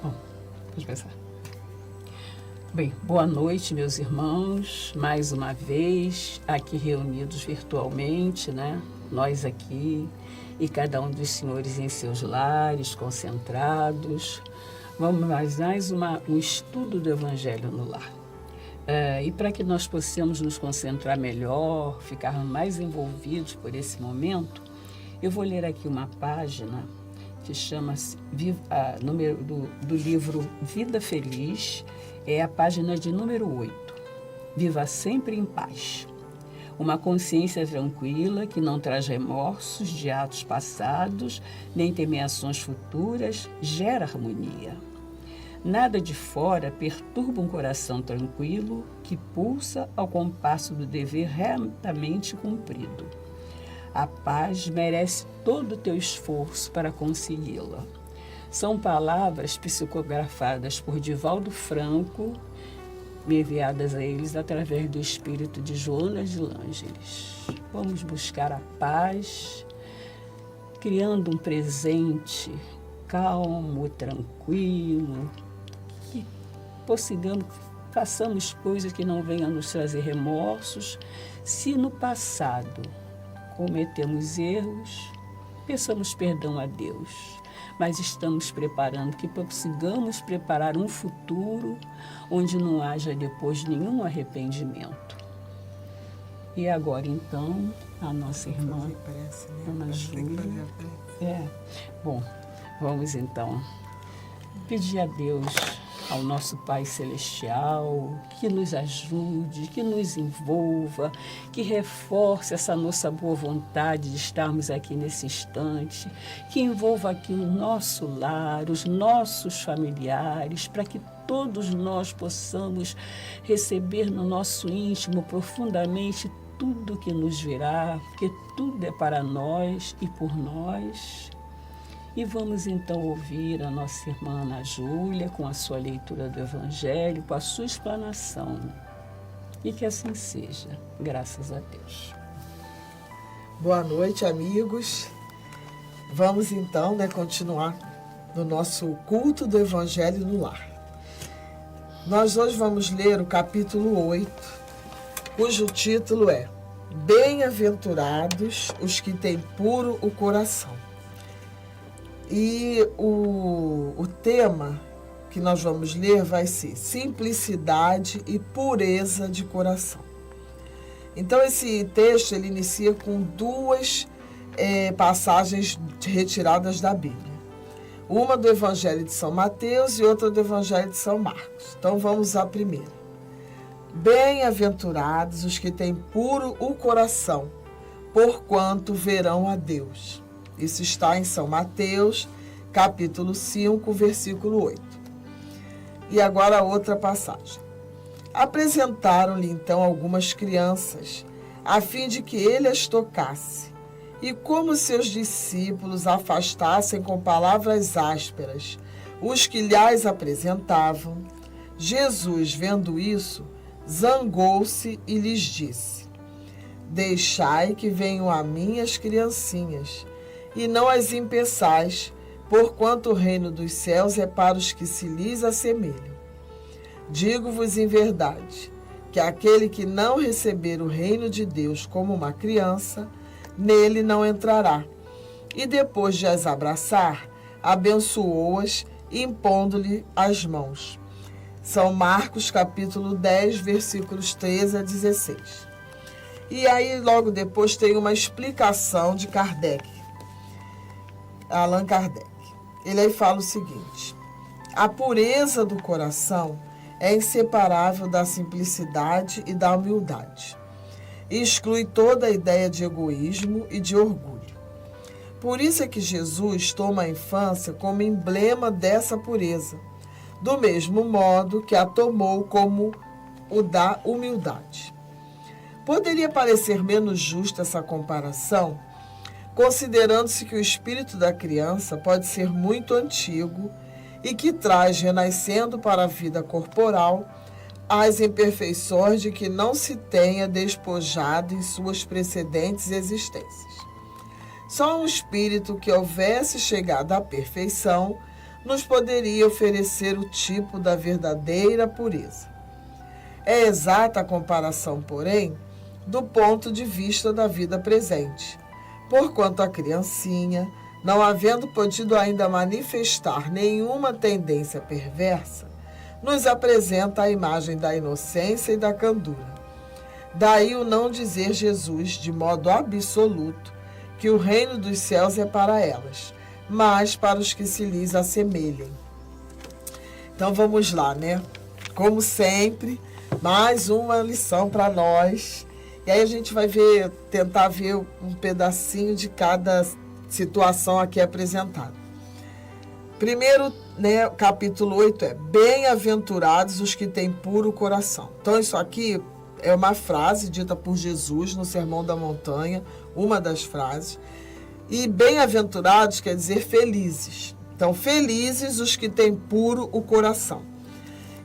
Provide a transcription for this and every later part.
Bom, pode pensar. Bem, boa noite, meus irmãos, mais uma vez, aqui reunidos virtualmente, né? Nós aqui e cada um dos senhores em seus lares, concentrados. Vamos mais um estudo do Evangelho no lar. E para que nós possamos nos concentrar melhor, ficar mais envolvidos por esse momento, eu vou ler aqui uma página que chama-se do livro Vida Feliz, é a página de número 8. Viva sempre em paz. Uma consciência tranquila que não traz remorsos de atos passados, nem temiações futuras, gera harmonia. Nada de fora perturba um coração tranquilo que pulsa ao compasso do dever retamente cumprido. A paz merece todo o teu esforço para consegui-la. São palavras psicografadas por Divaldo Franco, enviadas a eles através do espírito de Joana de Lângeles. Vamos buscar a paz, criando um presente calmo, tranquilo, que façamos coisas que não venham nos trazer remorsos. Se no passado cometemos erros, peçamos perdão a Deus, mas estamos preparando que consigamos preparar um futuro onde não haja depois nenhum arrependimento. E agora, então, a nossa irmã, Ana Júlia. Bom, vamos então pedir a Deus, ao nosso Pai Celestial, que nos ajude, que nos envolva, que reforce essa nossa boa vontade de estarmos aqui nesse instante, que envolva aqui o nosso lar, os nossos familiares, para que todos nós possamos receber no nosso íntimo profundamente tudo que nos virá, porque tudo é para nós e por nós. E vamos então ouvir a nossa irmã Ana Júlia com a sua leitura do Evangelho, com a sua explanação. E que assim seja, graças a Deus. Boa noite, amigos. Vamos então continuar no nosso culto do Evangelho no lar. Nós hoje vamos ler o capítulo 8, cujo título é Bem-aventurados os que têm puro o coração. E o tema que nós vamos ler vai ser simplicidade e pureza de coração. Então, esse texto ele inicia com duas passagens retiradas da Bíblia. Uma do Evangelho de São Mateus e outra do Evangelho de São Marcos. Então, vamos à primeira. Bem-aventurados os que têm puro o coração, porquanto verão a Deus. Isso está em São Mateus, capítulo 5, versículo 8. E agora a outra passagem. Apresentaram-lhe então algumas crianças, a fim de que ele as tocasse. E como seus discípulos afastassem com palavras ásperas os que lhes apresentavam, Jesus, vendo isso, zangou-se e lhes disse: Deixai que venham a mim as criancinhas, e não as impeçais, porquanto o reino dos céus é para os que se lhes assemelham. Digo-vos em verdade, que aquele que não receber o reino de Deus como uma criança, nele não entrará. E depois de as abraçar, abençoou-as, impondo-lhe as mãos. São Marcos, capítulo 10, versículos 13 a 16. E aí, logo depois, tem uma explicação de Kardec, Allan Kardec. Ele aí fala o seguinte: a pureza do coração é inseparável da simplicidade e da humildade. E exclui toda a ideia de egoísmo e de orgulho. Por isso é que Jesus toma a infância como emblema dessa pureza, do mesmo modo que a tomou como o da humildade. Poderia parecer menos justa essa comparação, considerando-se que o espírito da criança pode ser muito antigo e que traz, renascendo para a vida corporal, as imperfeições de que não se tenha despojado em suas precedentes existências. Só um espírito que houvesse chegado à perfeição nos poderia oferecer o tipo da verdadeira pureza. É exata a comparação, porém, do ponto de vista da vida presente, porquanto a criancinha, não havendo podido ainda manifestar nenhuma tendência perversa, nos apresenta a imagem da inocência e da candura. Daí o não dizer Jesus, de modo absoluto, que o reino dos céus é para elas, mas para os que se lhes assemelhem. Então vamos lá, né? Como sempre, mais uma lição para nós. E aí a gente vai tentar ver um pedacinho de cada situação aqui apresentada. Primeiro, né, capítulo 8 é: bem-aventurados os que têm puro coração. Então isso aqui é uma frase dita por Jesus no Sermão da Montanha, uma das frases. E bem-aventurados quer dizer felizes. Então, felizes os que têm puro o coração.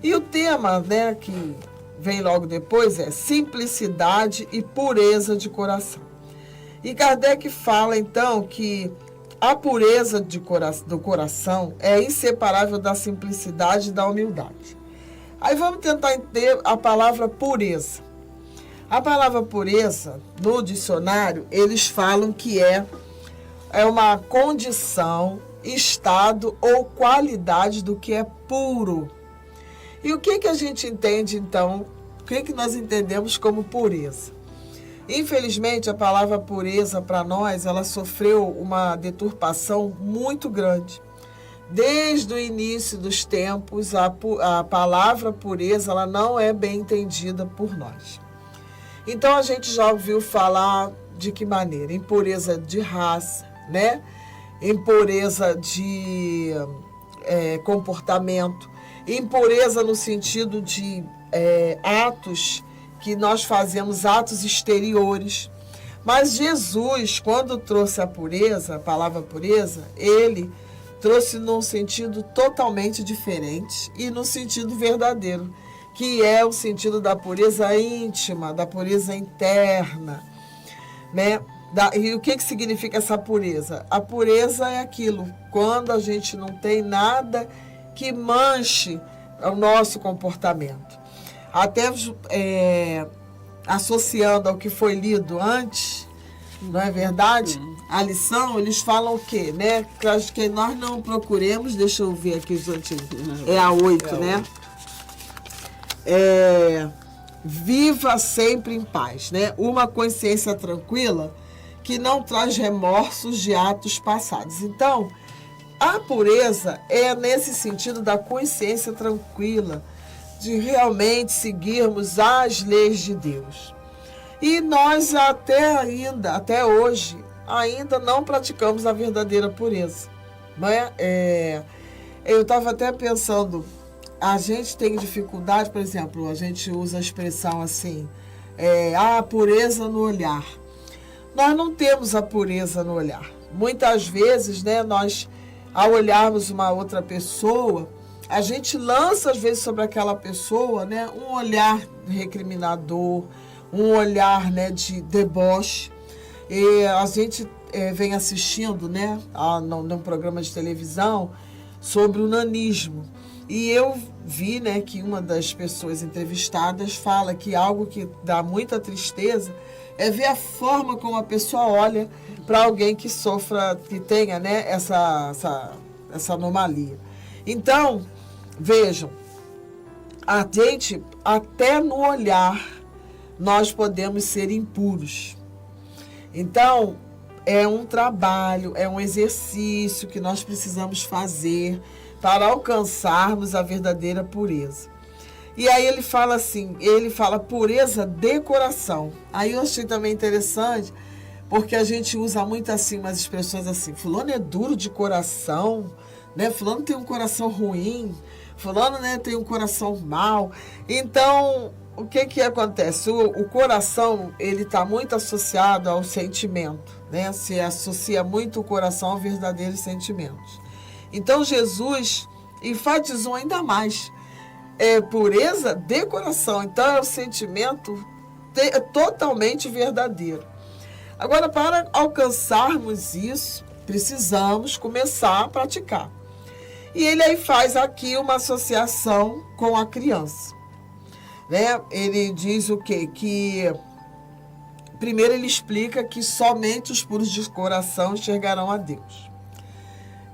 E o tema, né, que vem logo depois é simplicidade e pureza de coração. E Kardec fala, então, que a pureza do coração é inseparável da simplicidade e da humildade. Aí vamos tentar entender a palavra pureza. A palavra pureza, no dicionário, eles falam que é uma condição, estado ou qualidade do que é puro. E o que a gente entende, então? O que nós entendemos como pureza? Infelizmente, a palavra pureza, para nós, ela sofreu uma deturpação muito grande. Desde o início dos tempos, a palavra pureza ela não é bem entendida por nós. Então, a gente já ouviu falar de que maneira? Impureza de raça, né? Impureza de comportamento, impureza no sentido de atos que nós fazemos, atos exteriores. Mas Jesus, quando trouxe a pureza, a palavra pureza, ele trouxe num sentido totalmente diferente e no sentido verdadeiro, que é o sentido da pureza íntima, da pureza interna, né? E o que significa essa pureza? A pureza é aquilo, quando a gente não tem nada que manche o nosso comportamento. Até associando ao que foi lido antes, não é verdade? A lição, eles falam o quê, né? Que nós não procuremos, deixa eu ver aqui os antigos, é a 8, né? Viva sempre em paz, né? Uma consciência tranquila que não traz remorsos de atos passados. Então, a pureza é nesse sentido da consciência tranquila, de realmente seguirmos as leis de Deus. E nós até hoje, ainda não praticamos a verdadeira pureza. Não é? Eu estava até pensando, a gente tem dificuldade, por exemplo, a gente usa a expressão assim, a pureza no olhar. Nós não temos a pureza no olhar. Muitas vezes, né, nós, ao olharmos uma outra pessoa, a gente lança, às vezes, sobre aquela pessoa, né, um olhar recriminador, um olhar, né, de deboche. E a gente vem assistindo, né, num programa de televisão sobre o nanismo. E eu vi, né, que uma das pessoas entrevistadas fala que algo que dá muita tristeza é ver a forma como a pessoa olha para alguém que sofra, que tenha, né, essa anomalia. Então, vejam, a gente, até no olhar, nós podemos ser impuros. Então, é um trabalho, é um exercício que nós precisamos fazer para alcançarmos a verdadeira pureza. E aí ele fala assim, pureza de coração. Aí eu achei também interessante, porque a gente usa muito assim, umas expressões assim, fulano é duro de coração, né? Fulano tem um coração ruim, fulano, né, tem um coração mau. Então, o que acontece? O coração, ele está muito associado ao sentimento, né? Se associa muito o coração ao verdadeiros sentimentos. Então, Jesus enfatizou ainda mais. Pureza de coração. Então, é o sentimento totalmente verdadeiro. Agora, para alcançarmos isso, precisamos começar a praticar. E ele aí faz aqui uma associação com a criança. Né? Ele diz o quê? Que primeiro ele explica que somente os puros de coração enxergarão a Deus.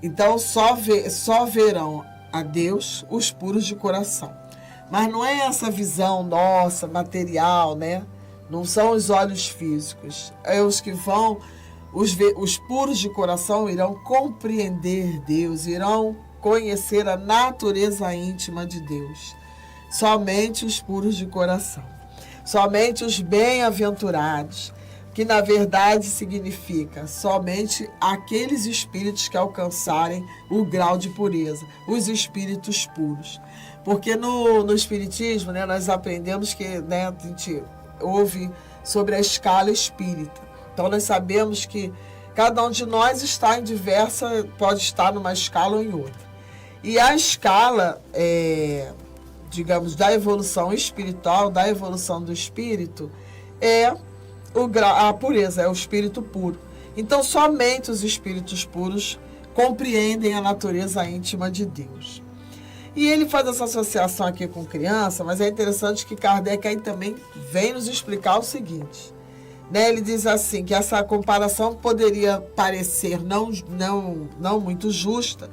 Então só verão a Deus os puros de coração. Mas não é essa visão nossa, material, né? Não são os olhos físicos. É os que vão, os puros de coração irão compreender Deus, irão conhecer a natureza íntima de Deus. Somente os puros de coração. Somente os bem-aventurados, que na verdade significa somente aqueles espíritos que alcançarem o grau de pureza, os espíritos puros. Porque no Espiritismo, né, nós aprendemos que, né, a gente ouve sobre a escala espírita. Então nós sabemos que cada um de nós está em diversa, pode estar numa escala ou em outra. E a escala, digamos, da evolução espiritual, da evolução do espírito, é a pureza, é o espírito puro. Então, somente os espíritos puros compreendem a natureza íntima de Deus. E ele faz essa associação aqui com criança, mas é interessante que Kardec aí também vem nos explicar o seguinte. Né? Ele diz assim, que essa comparação poderia parecer não muito justa,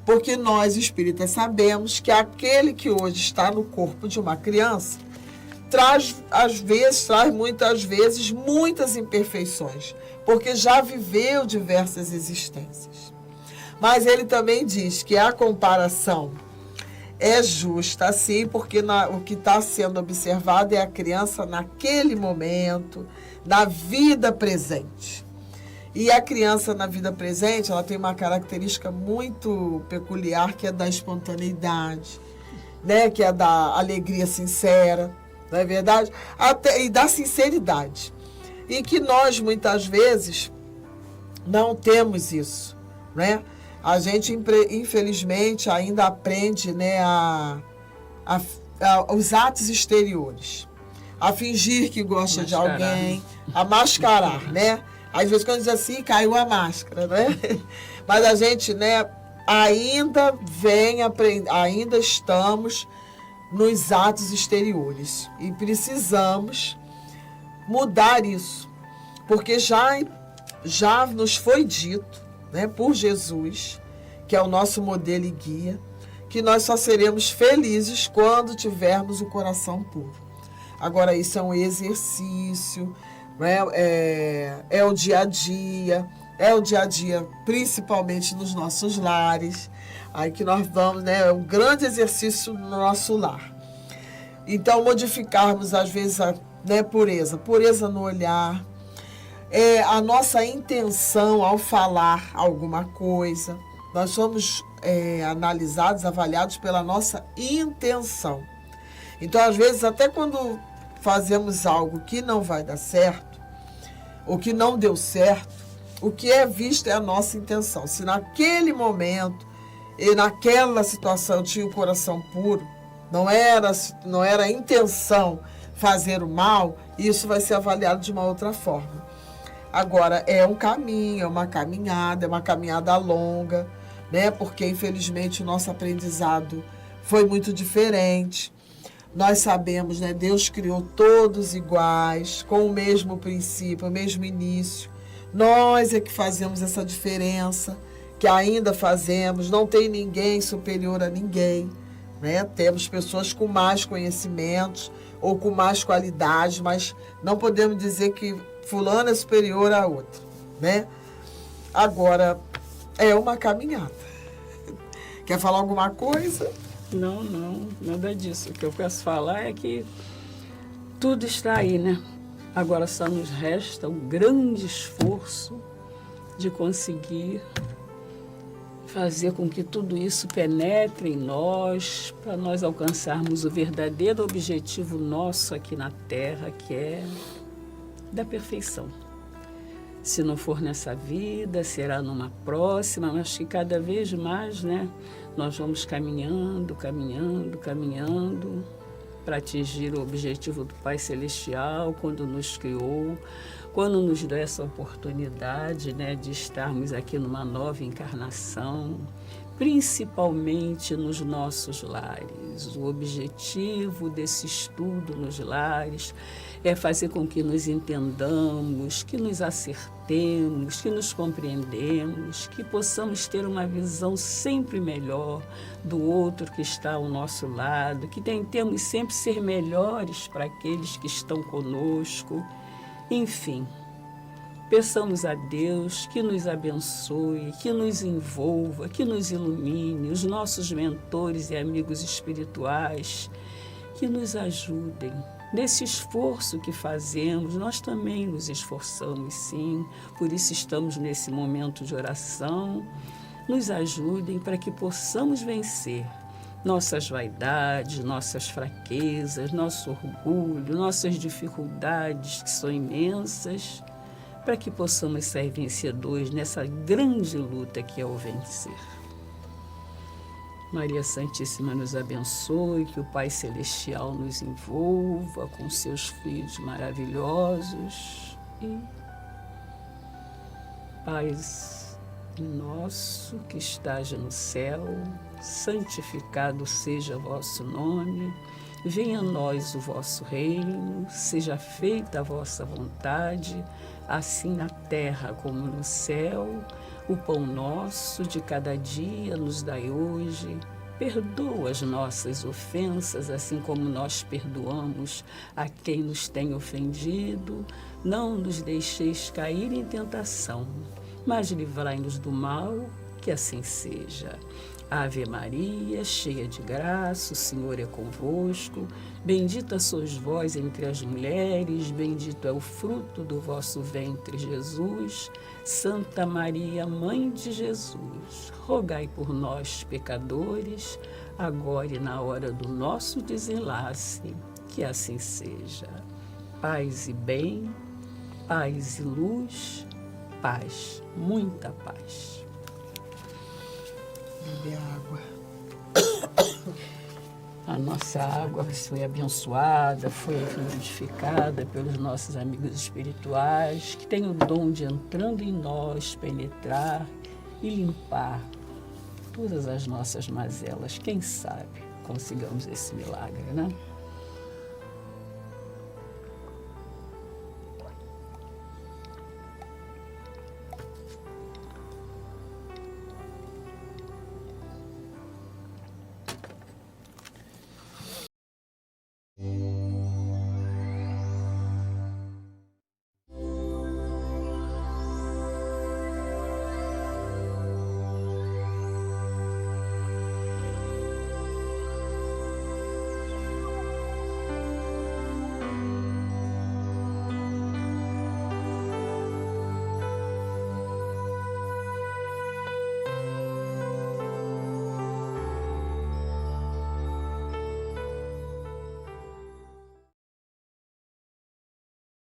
porque nós, espíritas, sabemos que aquele que hoje está no corpo de uma criança traz muitas vezes muitas imperfeições, porque já viveu diversas existências. Mas ele também diz que a comparação é justa, sim, porque o que está sendo observado é a criança naquele momento, na vida presente. E a criança na vida presente, ela tem uma característica muito peculiar, que é da espontaneidade, né? Que é da alegria sincera, não é verdade? E da sinceridade. E que nós, muitas vezes, não temos isso, né? A gente, infelizmente, ainda aprende, né, os atos exteriores, a fingir que gosta de alguém, a mascarar, né? Às vezes, quando diz assim, caiu a máscara, né? Mas a gente, né, ainda ainda estamos nos atos exteriores. E precisamos mudar isso. Porque já nos foi dito, né, por Jesus, que é o nosso modelo e guia, que nós só seremos felizes quando tivermos o coração puro. Agora, isso é um exercício, né? É o dia a dia, principalmente nos nossos lares, aí que nós vamos, né? É um grande exercício no nosso lar. Então, modificarmos, às vezes, a pureza no olhar, a nossa intenção ao falar alguma coisa. Nós somos analisados, avaliados pela nossa intenção. Então, às vezes, até quando fazemos algo que não vai dar certo, ou que não deu certo, o que é visto é a nossa intenção. Se naquele momento e naquela situação eu tinha o coração puro, não era a intenção fazer o mal, isso vai ser avaliado de uma outra forma. Agora, é um caminho, é uma caminhada longa, né? Porque, infelizmente, o nosso aprendizado foi muito diferente. Nós sabemos, né? Deus criou todos iguais, com o mesmo princípio, o mesmo início. Nós é que fazemos essa diferença, que ainda fazemos. Não tem ninguém superior a ninguém, né? Temos pessoas com mais conhecimentos ou com mais qualidade, mas não podemos dizer que fulano é superior a outro, né? Agora, é uma caminhada. Quer falar alguma coisa? Não, nada disso. O que eu posso falar é que tudo está aí, né? Agora só nos resta um grande esforço de conseguir fazer com que tudo isso penetre em nós, para nós alcançarmos o verdadeiro objetivo nosso aqui na Terra, que é da perfeição. Se não for nessa vida, será numa próxima, mas que cada vez mais, né, nós vamos caminhando para atingir o objetivo do Pai Celestial, quando nos criou, quando nos dá essa oportunidade, né, de estarmos aqui numa nova encarnação, principalmente nos nossos lares. O objetivo desse estudo nos lares é fazer com que nos entendamos, que nos acertemos, que nos compreendemos, que possamos ter uma visão sempre melhor do outro que está ao nosso lado, que tentemos sempre ser melhores para aqueles que estão conosco. Enfim, peçamos a Deus que nos abençoe, que nos envolva, que nos ilumine, os nossos mentores e amigos espirituais, que nos ajudem. Nesse esforço que fazemos, nós também nos esforçamos, sim, por isso estamos nesse momento de oração. Nos ajudem para que possamos vencer nossas vaidades, nossas fraquezas, nosso orgulho, nossas dificuldades, que são imensas, para que possamos sair vencedores nessa grande luta que é o vencer. Maria Santíssima nos abençoe, que o Pai Celestial nos envolva com seus filhos maravilhosos e paz nosso que estás no céu, santificado seja o vosso nome, venha a nós o vosso reino, seja feita a vossa vontade, assim na terra como no céu. O pão nosso de cada dia nos dai hoje. Perdoa as nossas ofensas, assim como nós perdoamos a quem nos tem ofendido. Não nos deixeis cair em tentação, mas livrai-nos do mal, que assim seja. Ave Maria, cheia de graça, o Senhor é convosco. Bendita sois vós entre as mulheres, bendito é o fruto do vosso ventre, Jesus. Santa Maria, Mãe de Jesus, rogai por nós, pecadores, agora e na hora do nosso desenlace, que assim seja. Paz e bem, paz e luz, paz, muita paz. Beber água. A nossa água foi abençoada, foi fluidificada pelos nossos amigos espirituais, que têm o dom de, entrando em nós, penetrar e limpar todas as nossas mazelas. Quem sabe consigamos esse milagre, né?